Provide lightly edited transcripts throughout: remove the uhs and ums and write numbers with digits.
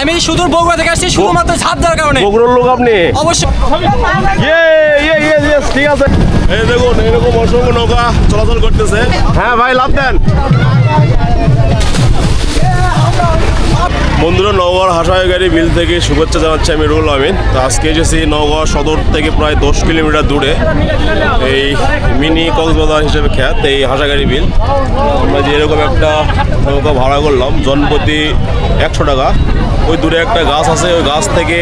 আমি সুদূর বগুড়া থেকে আসছি শুধুমাত্র ঝাঁপ দেওয়ার কারণে। বগুড়ার লোক আপনি? অবশ্যই। ঠিক আছে। এই দেখুন এরকম অসংখ্য নৌকা চলাচল করতেছে। হ্যাঁ ভাই লাভ দেন। বন্ধুরা, নওগাঁর হাসাইগাড়ি বিল থেকে শুভেচ্ছা জানাচ্ছি আমি রুহুল আমিন। তো আজকে এসেছি নওগাঁ সদর থেকে প্রায় 10 কিলোমিটার দূরে এই মিনি কক্সবাজার হিসেবে খ্যাত এই হাসাইগাড়ি বিল। আমরা যে এরকম একটা নৌকা ভাড়া করলাম জনপ্রতি 100 টাকা। ওই দূরে একটা গাছ আছে, ওই গাছ থেকে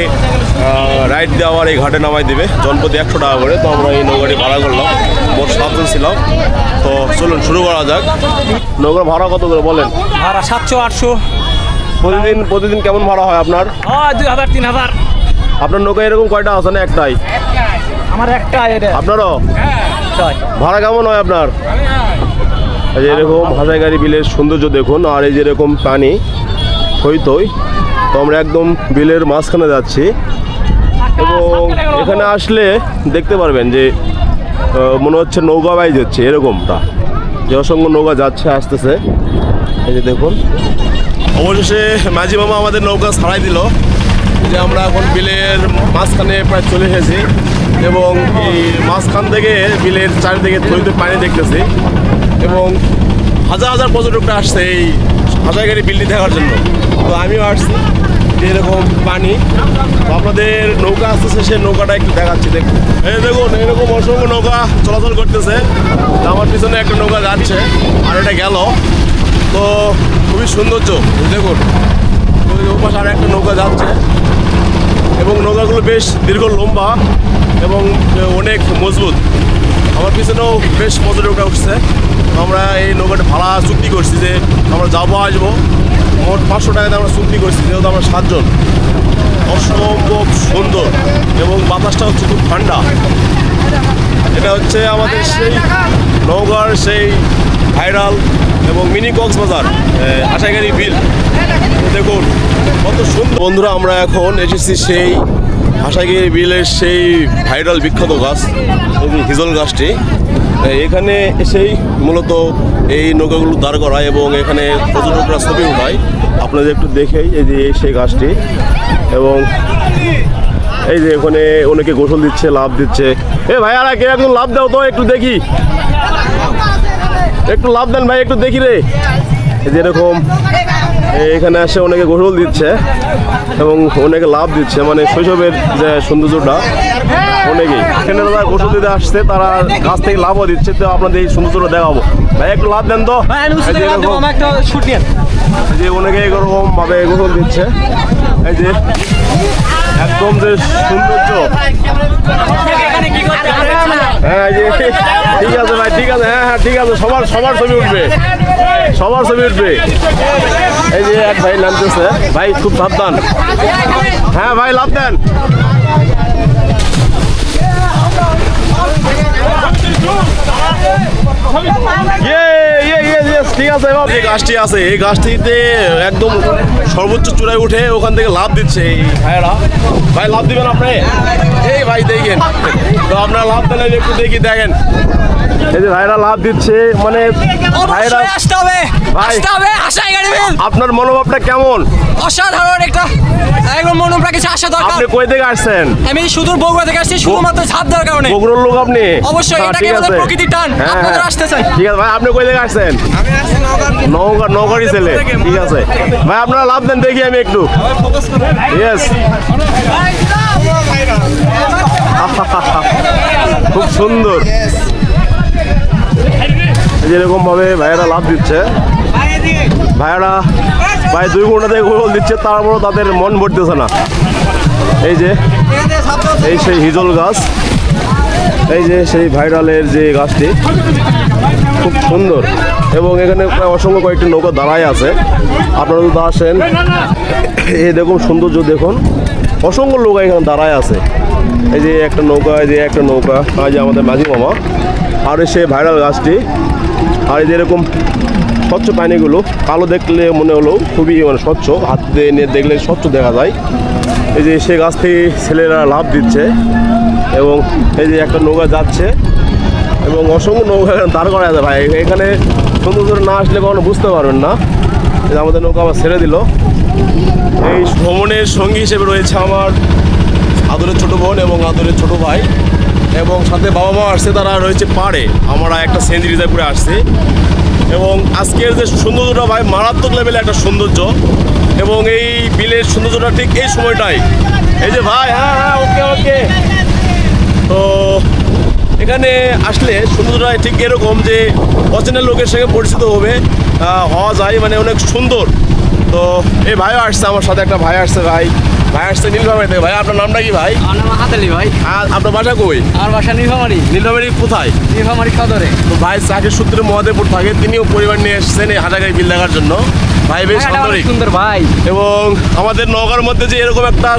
রাইড দেওয়ার এই ঘাটে নামাই দিবে জনপ্রতি 100 টাকা করে। তো আমরা এই নৌকাটি ভাড়া করলাম, মোট 7 জন ছিলাম। তো চলুন শুরু করা যাক। নৌকার ভাড়া কত করে বলেন? ভাড়া 700-800। প্রতিদিন কেমন ভাড়া হয় আপনার? 2000-3000। আপনার নৌকা এরকম কয়টা আছে না একটাই? আমার একটা এটা। আপনারও? ভাড়া কেমন হয় আপনার? এই যে এরকম হাসাইগাড়ি বিলের সৌন্দর্য দেখুন, আর এই যে এরকম পানি হইতই। তো আমরা একদম বিলের মাঝখানে যাচ্ছি এবং এখানে আসলে দেখতে পারবেন যে মনে হচ্ছে নৌকা বাইজ হচ্ছে এরকমটা, যে অসংখ্য নৌকা যাচ্ছে আসতেছে। এই যে দেখুন, অবশেষে মাঝি মামা আমাদের নৌকা ছাড়াই দিল। যে আমরা এখন বিলের মাঝখানে প্রায় চলে এসেছি এবং এই মাঝখান থেকে বিলের চারিদিকে থইতে পানি দেখতেছি এবং হাজার হাজার পর্যটকরা আসছে এই হাসাইগাড়ি বিলটি দেখার জন্য। তো আমিও আসছি, এরকম পানি। তো আপনাদের নৌকা আসতেছে, সেই নৌকাটা একটু দেখাচ্ছি। দেখুন, এই দেখুন এরকম অসংখ্য নৌকা চলাচল করতেছে। আমার পিছনে একটা নৌকা যাচ্ছে আর এটা গেল। তো খুবই সৌন্দর্য দেখুন, ওই পাশে আর একটা নৌকা যাচ্ছে এবং নৌকাগুলো বেশ দীর্ঘ লম্বা এবং অনেক মজবুত। আমার পিছনেও বেশ পর্যটকরা উঠছে। আমরা এই নৌকাটা ভাড়া চুক্তি করছি যে আমরা যাবো আসবো, মোট 500 টাকাতে আমরা চুক্তি করছি, যেহেতু আমরা 7 জন। অসম্ভব সুন্দর এবং বাতাসটা হচ্ছে খুব ঠান্ডা। এটা হচ্ছে আমাদের সেই নওগাঁর সেই ভাইরাল এবং মিনি কক্সবাজার হাসাইগাড়ি বিল। দেখুন কত সুন্দর। বন্ধুরা, আমরা এখন এসেছি সেই হাসাইগাড়ি বিলের সেই ভাইরাল বিখ্যাত গাছ হিজল গাছটি। এখানে এসেই মূলত এই নৌকাগুলো দাঁড় করায় এবং এখানে পর্যটকরা ছবি উঠায়। আপনাদের একটু দেখেই এই যে সেই গাছটি, এবং এই যে ওখানে অনেকে গোসল দিচ্ছে, লাভ দিচ্ছে। এ ভাইয়ারা কে একটু লাভ দাও তো, একটু দেখি, একটু লাভ দেন ভাই, একটু দেখি রে। যেরকম এখানে আসে অনেকে গোসল দিচ্ছে এবং অনেকে লাভ দিচ্ছে, মানে শৈশবের যে সৌন্দর্যটা অনেকেই এখানে তারা গোসল দিতে আসছে, তারা গাছ থেকে লাভও দিচ্ছে। তো আপনাদের এই সৌন্দর্যটা দেখাবো ভাই, একটু লাভ দেন তো। যে অনেকে এরকম ভাবে গোসল দিচ্ছে, এই যে একদম যে সৌন্দর্য। হ্যাঁ ঠিক আছে ভাই, ঠিক আছে, হ্যাঁ ঠিক আছে, সবার ছবি উঠবে, সবার ছবি উঠবে। এই যে এক ভাই নামতেছে, ভাই খুব সাবধান। হ্যাঁ ভাই লাভ দেন। ঠিক আছে, যে গাছটি আছে এই গাছটিতে একদম সর্বোচ্চ চূড়ায় উঠে ওখান থেকে লাভ দিচ্ছে এই ভাইয়েরা। ভাই লাভ দিবেন আপনি? এই ভাই দেখেন তো, আপনারা লাভ দেন একটু দেখি, দেখেন এই যে ভাইরা লাভ দিচ্ছে। মানে ভাইরা আসতে হবে, আসতে হবে হাসাইগাড়ি বিল। আপনার মনোভাবটা কেমন? অসাধারণ একটা একদম মনোপ্রা কিছু আসা দরকার। আপনি কই থেকে আসছেন? আমি সুদূর বগুড়া থেকে আসছি শুধুমাত্র ঝাঁপ দেওয়ার কারণে। বগুড়ার লোক আপনি? অবশ্যই, এটা ঠিক কেবল আছে, প্রকৃতির টান। আপনারা আসতে চাই। ঠিক আছে ভাই, আপনি কই থেকে আসছেন? আমি আসছি নওগাঁরই ছেলে। ঠিক আছে ভাই, আপনারা লাভ দেন দেখি আমি একটু। ইয়েস, খুব সুন্দর। যেরকম ভাবে ভাইয়েরা লাভ দিচ্ছে, ভাইয়েরা প্রায় 2 ঘন্টা থেকে গোল দিচ্ছে, তারপরও তাদের মন ভরতেছে না। এই যে এই সেই হিজল গাছ, এই যে সেই ভাইরালের যে গাছটি খুব সুন্দর এবং এখানে প্রায় অসংখ্য কয়েকটি নৌকা দাঁড়ায় আছে। আপনারা যদি আসেন, এই দেখুন সৌন্দর্য দেখুন, অসংখ্য নৌকা এখানে দাঁড়ায় আছে। এই যে একটা নৌকা, এই যে একটা নৌকা, আর যে আমাদের মাঝি মামা, আর সেই ভাইরাল গাছটি, আর এই যে এরকম স্বচ্ছ পানিগুলো, কালো দেখলে মনে হলো খুবই মানে স্বচ্ছ, হাত দিয়ে নিয়ে দেখলে স্বচ্ছ দেখা যায়। এই যে সে গাছ থেকে ছেলেরা লাভ দিচ্ছে এবং এই যে একটা নৌকা যাচ্ছে এবং অসংখ্য নৌকা দাঁড় করা আছে ভাই। এখানে সৌন্দর্য না আসলে কখনো বুঝতে পারবেন না। এই যে আমাদের নৌকা আবার ছেড়ে দিল। এই ভ্রমণের সঙ্গী হিসেবে রয়েছে আমার আদরের ছোট বোন এবং আদরের ছোট ভাই, এবং সাথে বাবা মা আসছে, তারা রয়েছে পাড়ে। আমরা একটা সিএনজি রিজার্ভ করে আসছি, এবং আজকের যে সৌন্দর্যটা ভাই মারাত্মক লেভেলে একটা সৌন্দর্য, এবং এই বিলের সৌন্দর্যটা ঠিক এই সময়টাই। এই যে ভাই, হ্যাঁ হ্যাঁ, ওকে ওকে। তো এখানে আসলে সৌন্দর্যটা ঠিক এরকম যে অচেনা লোকের সঙ্গে পরিচিত হওয়া যায়, মানে অনেক সুন্দর। তো এই ভাইও আসছে আমার সাথে, একটা ভাই আসছে, ভাই আসছে নীলফামারী থেকে। ভাই আপনার নামটা কি ভাই? আমার নাম হাতালি ভাই। আর আপনার বাসা কই? আমার বাসা নীলফামারী। নীলফামারী কোথায়? নীলফামারী সদরে। তো ভাই চাকরির সূত্রে মহাদেবপুর থাকে, তিনিও পরিবার নিয়ে এসেছেন এই হাটাগাড়ি বিল দেখার জন্য। ভাই বেশ সুন্দরই সুন্দর ভাই। এবং আমাদের নওগাঁর মধ্যে যে এরকম একটা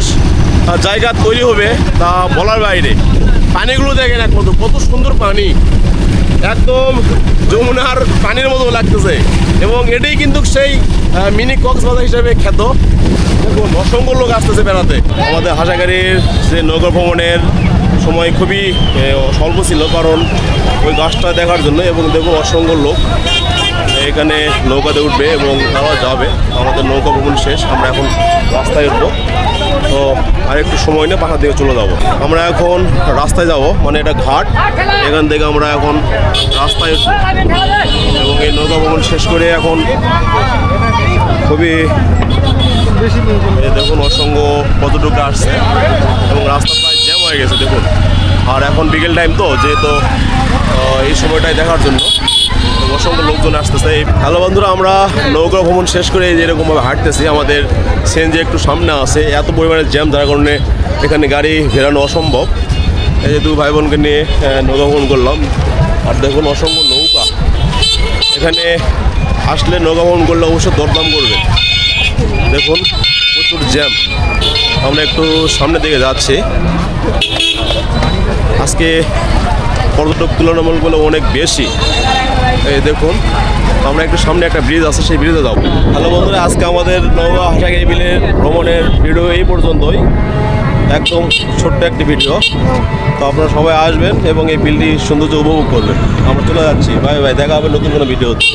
জায়গা তৈরি হবে তা বলার বাইরে। পানিগুলো দেখেন কত সুন্দর পানি, একদম যমুনার পানির মতো লাগতেছে, এবং এটাই কিন্তু সেই মিনি কক্সবাজার হিসেবে খ্যাত। দেখুন অসংখ্য লোক আসতেছে বেড়াতে। আমাদের হাসাগাড়ির যে নৌকা ভ্রমণের সময় খুবই স্বল্প ছিল, কারণ ওই গাছটা দেখার জন্য, এবং দেখুন অসংখ্য লোক এখানে নৌকাতে উঠবে এবং তারা যাবে। আমাদের নৌকা ভ্রমণ শেষ, আমরা এখন রাস্তায় উঠবো। তো আর একটু সময় নিয়ে পাহাড় দিকে চলে যাব। আমরা এখন রাস্তায় যাব, মানে এটা ঘাট, এখান থেকে আমরা এখন রাস্তায় উঠবো, এবং এই নৌকা ভ্রমণ শেষ করে এখন খুবই দেখুন অসংখ্য পর্যটকরা আসছে, এবং রাস্তা প্রায় জ্যাম হয়ে গেছে দেখুন। আর এখন বিকেল টাইম, তো যেহেতু এই সময়টাই দেখার জন্য অসংখ্য লোকজন আসতেছে। হ্যালো বন্ধুরা, আমরা নৌকা ভ্রমণ শেষ করে যেরকমভাবে হাঁটতেছি, আমাদের সিএনজি একটু সামনে আছে, এত পরিমাণে জ্যাম যার কারণে এখানে গাড়ি ফেরানো অসম্ভব। এই যে দুই ভাই বোনকে নিয়ে নৌকা ভ্রমণ করলাম। আর দেখুন অসংখ্য নৌকা, এখানে আসলে নৌকা ভ্রমণ করলে অবশ্যই দরদাম করবে। দেখুন প্রচুর জ্যাম। আমরা একটু সামনের দিকে যাচ্ছি। আজকে পর্যটক তুলনামূলকভাবে অনেক বেশি। এই দেখুন আমরা একটু সামনে একটা ব্রিজ আছে, সেই ব্রিজে যাবো। হ্যালো বন্ধুরা, আজকে আমাদের নওগাঁ হাসাগাড়ি বিলের ভ্রমণের ভিডিও এই পর্যন্তই, একদম ছোট্ট একটি ভিডিও। তো আপনারা সবাই আসবেন এবং এই বিলটি সৌন্দর্য উপভোগ করবেন। আমরা চলে যাচ্ছি, বাই বাই, দেখা হবে নতুন কোনো ভিডিওতে।